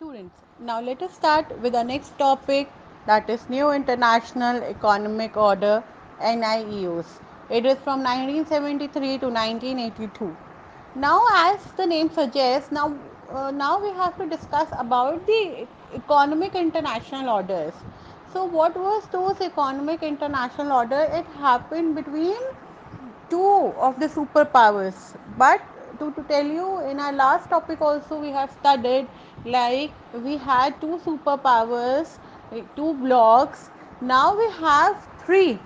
Students, now let us start with our next topic, that is New International Economic Order NIEOs. It is from 1973 to 1982. Now, as the name suggests, now we have to discuss about the economic international orders. So, what was those economic international order? It happened between two of the superpowers. But to tell you, in our last topic also we have studied, like we had two superpowers, two blocks. Now we have three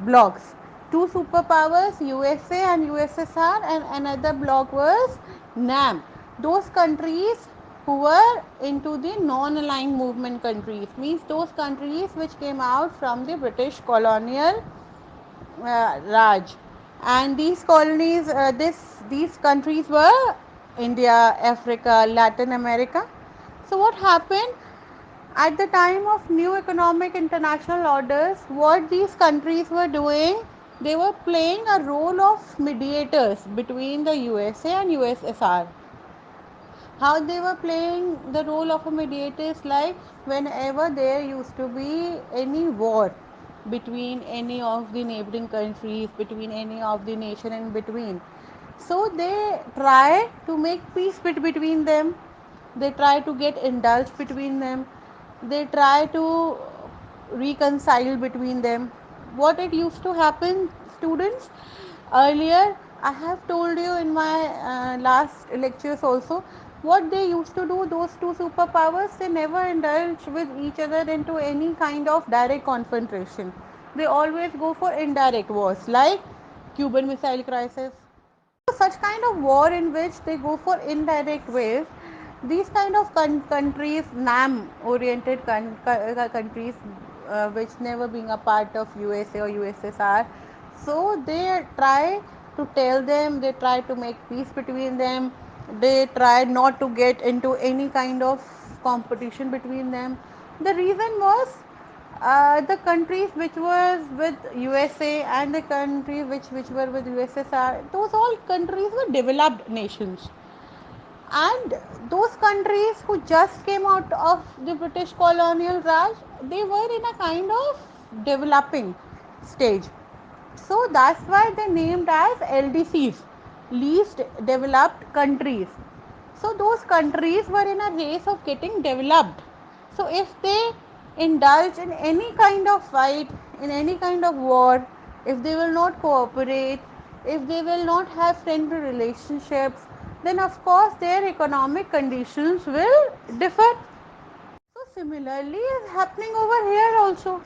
blocks, two superpowers, USA and USSR, and another block was NAM. Those countries who were into the non-aligned movement countries, means those countries which came out from the British colonial Raj. And these colonies, these countries were India, Africa, Latin America. So what happened at the time of new economic international orders? What these countries were doing? They were playing a role of mediators between the USA and USSR. How they were playing the role of a mediator is like whenever there used to be any war between any of the neighboring countries, between any of the nation in between, so they try to make peace between them, they try to get indulged between them, they try to reconcile between them. What it used to happen, students, earlier I have told you in my last lectures also, what they used to do, those two superpowers, they never indulge with each other into any kind of direct confrontation. They always go for indirect wars, like Cuban Missile Crisis. So such kind of war in which they go for indirect ways, these kind of countries, NAM oriented countries, which never being a part of USA or USSR, so they try to tell them, they try to make peace between them, they try not to get into any kind of competition between them. The reason was the countries which was with USA and the countries which were with USSR, those all countries were developed nations. And those countries who just came out of the British colonial Raj, they were in a kind of developing stage. So that's why they named as LDCs, least developed countries. So those countries were in a race of getting developed. So if they indulge in any kind of fight, in any kind of war, if they will not cooperate, if they will not have friendly relationships, then of course their economic conditions will differ. So similarly is happening over here also.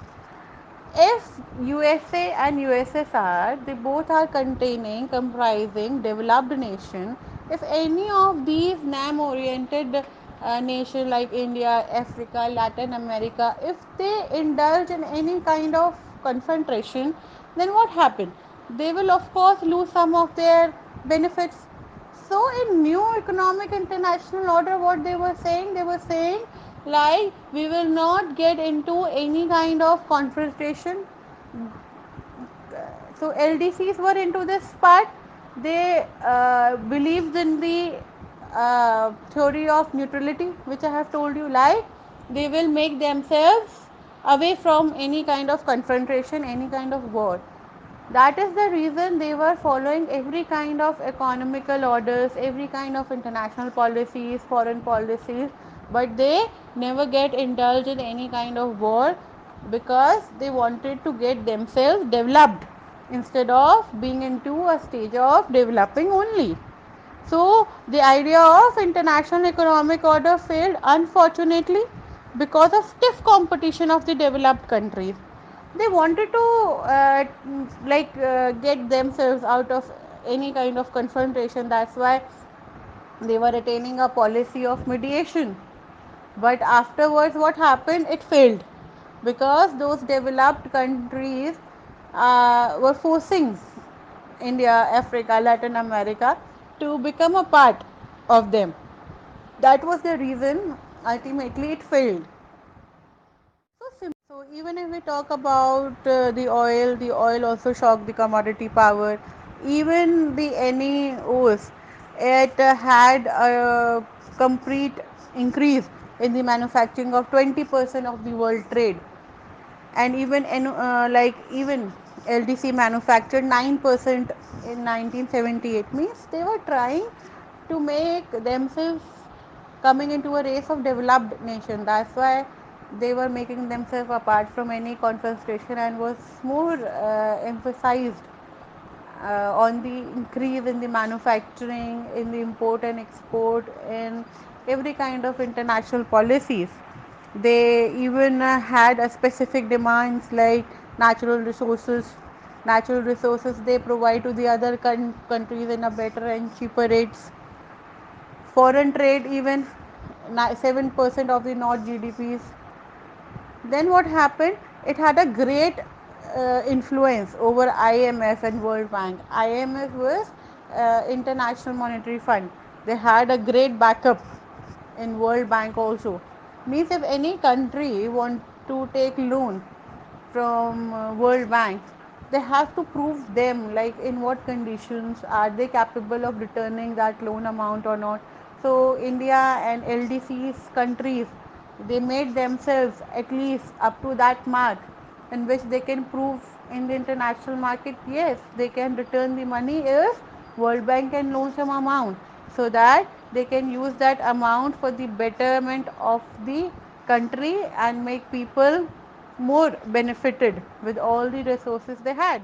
If USA and USSR, they both are containing, comprising developed nation, if any of these NAM oriented nation like India, Africa, Latin America, if they indulge in any kind of confrontation, then what happened? They will of course lose some of their benefits. So in new economic international order, what they were saying like we will not get into any kind of confrontation. So LDCs were into this part. They believed in the theory of neutrality, which I have told you. Like they will make themselves away from any kind of confrontation, any kind of war. That is the reason they were following every kind of economical orders, every kind of international policies, foreign policies, but they never get indulged in any kind of war because they wanted to get themselves developed instead of being into a stage of developing only. So the idea of international economic order failed unfortunately because of stiff competition of the developed countries. They wanted to get themselves out of any kind of confrontation. That's why they were attaining a policy of mediation. But afterwards, what happened? It failed because those developed countries were forcing India, Africa, Latin America to become a part of them. That was the reason ultimately it failed. So even if we talk about the oil also shocked the commodity power. Even the NEOs, it had a complete increase in the manufacturing of 20% of the world trade. And even even LDC manufactured 9% in 1978. Means they were trying to make themselves coming into a race of developed nation. That's why they were making themselves apart from any concentration and was more emphasized on the increase in the manufacturing, in the import and export, in every kind of international policies. They even had a specific demands like natural resources. Natural resources they provide to the other countries in a better and cheaper rates. Foreign trade even 7% of the North GDPs. Then what happened? It had a great influence over IMF and World Bank. IMF was International Monetary Fund. They had a great backup in World Bank also. Means if any country want to take loan from World Bank, they have to prove them like in what conditions are they capable of returning that loan amount or not. So India and LDC's countries they made themselves at least up to that mark in which they can prove in the international market yes they can return the money if World Bank can loan some amount so that they can use that amount for the betterment of the country and make people more benefited with all the resources they had.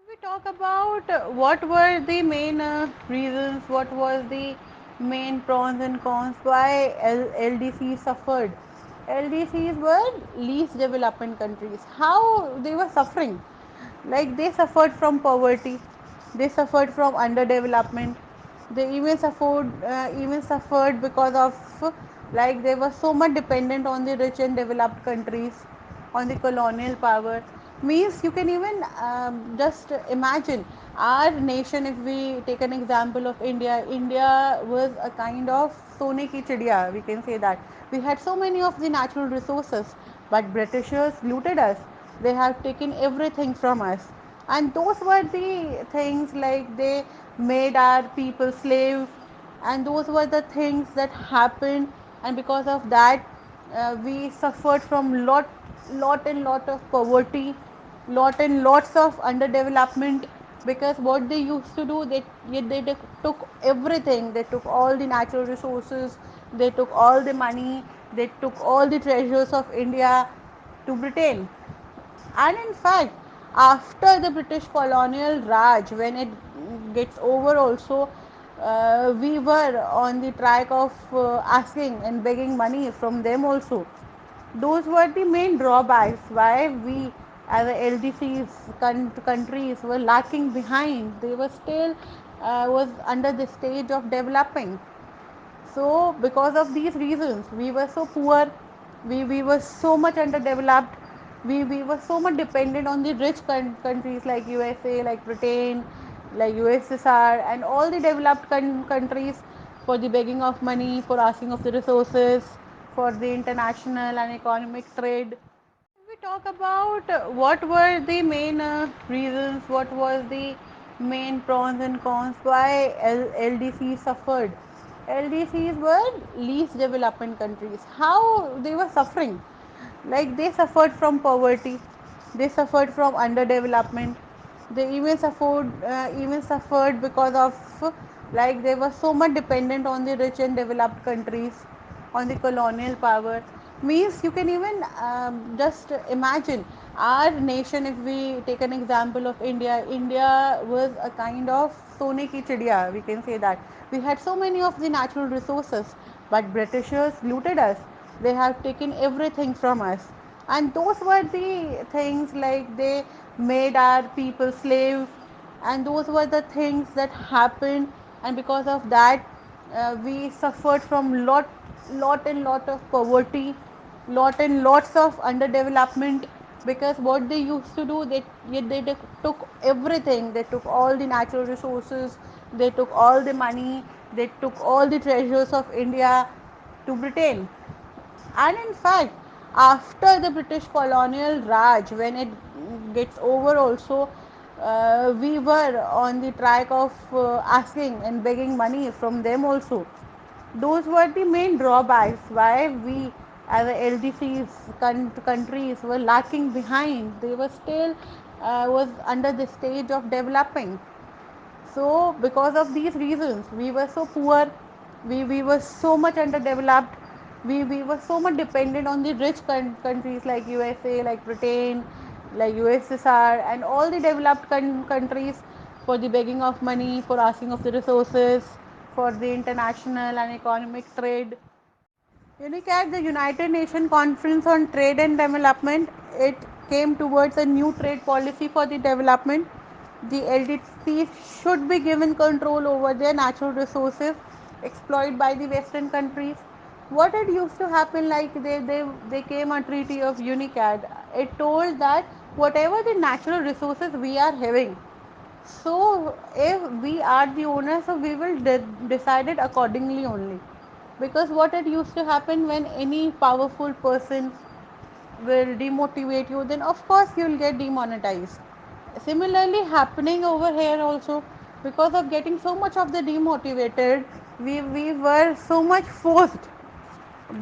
We talk about what were the main reasons, what was the main pros and cons, why LDC suffered. LDCs were least developing countries. How they were suffering? Like they suffered from poverty, they suffered from underdevelopment, they even suffered because of like they were so much dependent on the rich and developed countries, on the colonial power. Means you can even just imagine our nation. If we take an example of India, India was a kind of sone ki chidiya, we can say that. We had so many of the natural resources, but Britishers looted us. They have taken everything from us, and those were the things like they made our people slave, and those were the things that happened. And because of that we suffered from lot of poverty, lot and lots of underdevelopment. Because what they used to do, they took everything. They took all the natural resources, they took all the money, they took all the treasures of India to Britain. And in fact, after the British colonial Raj, when it gets over, also we were on the track of asking and begging money from them also. Those were the main drawbacks why we as a LDCs countries were lacking behind. They were still was under the stage of developing. So, because of these reasons, we were so poor, we were so much underdeveloped, we were so much dependent on the rich countries like USA, like Britain, like USSR, and all the developed countries for the begging of money, for asking of the resources, for the international and economic trade. We talk about what were the main reasons, what was the main pros and cons, why LDC suffered. LDCs were least developing countries. How they were suffering? Like they suffered from poverty, they suffered from underdevelopment, they even suffered because of like they were so much dependent on the rich and developed countries, on the colonial power. Means you can even just imagine our nation. If we take an example of India, India was a kind of sone ki chidiya, we can say that. We had so many of the natural resources, but Britishers looted us. They have taken everything from us, and those were the things like they made our people slave, and those were the things that happened. And because of that we suffered from lot and lot of poverty, lot and lots of underdevelopment. Because what they used to do, they took everything. They took all the natural resources, they took all the money, they took all the treasures of India to Britain. And in fact, after the British colonial Raj, when it gets over, also we were on the track of asking and begging money from them also. Those were the main drawbacks why we as a LDCs countries were lacking behind. They were still was under the stage of developing. So, because of these reasons, we were so poor, we were so much underdeveloped, we were so much dependent on the rich countries like USA, like Britain, like USSR, and all the developed countries for the begging of money, for asking of the resources, for the international and economic trade. UNICAD, the United Nations Conference on Trade and Development, it came towards a new trade policy for the development. The LDCs should be given control over their natural resources exploited by the Western countries. What it used to happen, like they came a treaty of UNICAD. It told that whatever the natural resources we are having, so if we are the owner, so we will decide it accordingly only. Because what it used to happen when any powerful person will demotivate you, then of course you'll get demonetized. Similarly, happening over here also, because of getting so much of the demotivated, we were so much forced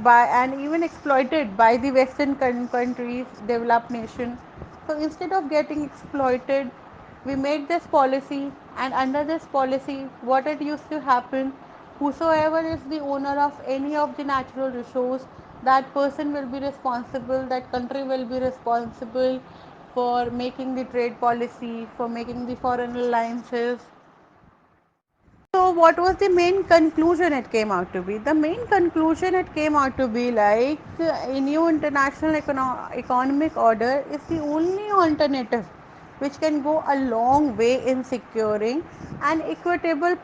by and even exploited by the Western countries, developed nation. So instead of getting exploited, we made this policy, and under this policy, what it used to happen, whosoever is the owner of any of the natural resource, that person will be responsible, that country will be responsible for making the trade policy, for making the foreign alliances. So, what was the main conclusion it came out to be? The main conclusion it came out to be like a new international economic order is the only alternative which can go a long way in securing an equitable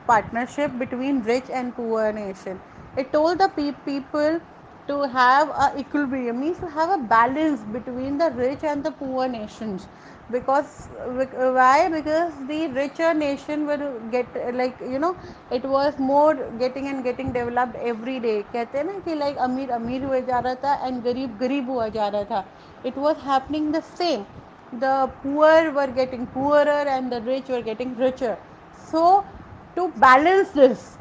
partnership between rich and poor nation. It told the people to have a equilibrium, means to have a balance between the rich and the poor nations. Because why? Because the richer nation will get, like, it was more getting developed every day. कहते हैं ना कि like अमीर अमीर हुआ जा रहा था and गरीब गरीब हुआ जा रहा था. It was happening the same. The poor were getting poorer and the rich were getting richer. So to balance this,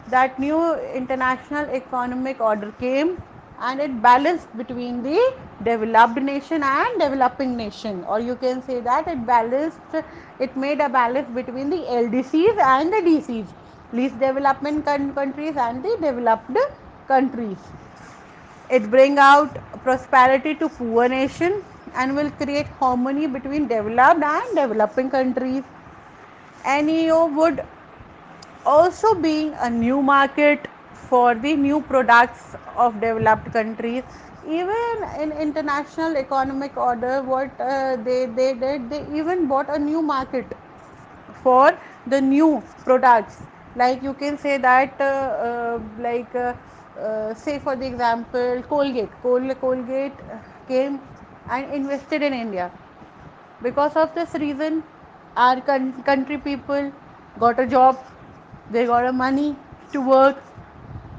that new international economic order came, and it balanced between the developed nation and developing nation, or you can say that it made a balance between the LDCs and the DCs, least development countries and the developed countries. It bring out prosperity to poor nation and will create harmony between developed and developing countries. NEO would also being a new market for the new products of developed countries. Even in international economic order, what they did, they even bought a new market for the new products. Like you can say that say for the example, Colgate came and invested in India. Because of this reason, our country people got a job, they got a money to work,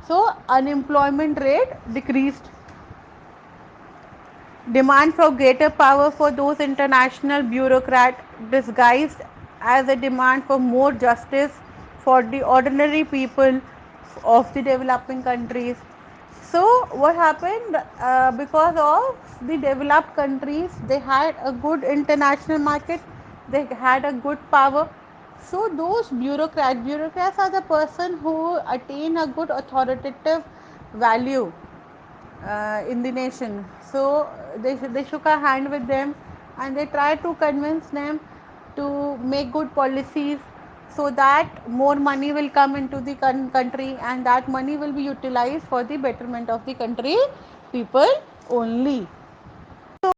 so unemployment rate decreased. Demand for greater power for those international bureaucrats disguised as a demand for more justice for the ordinary people of the developing countries. So, what happened? Because of the developed countries, they had a good international market, they had a good power. So, those bureaucrats are the person who attain a good authoritative value in the nation. So they shook a hand with them, and they tried to convince them to make good policies, so that more money will come into the country, and that money will be utilized for the betterment of the country people only.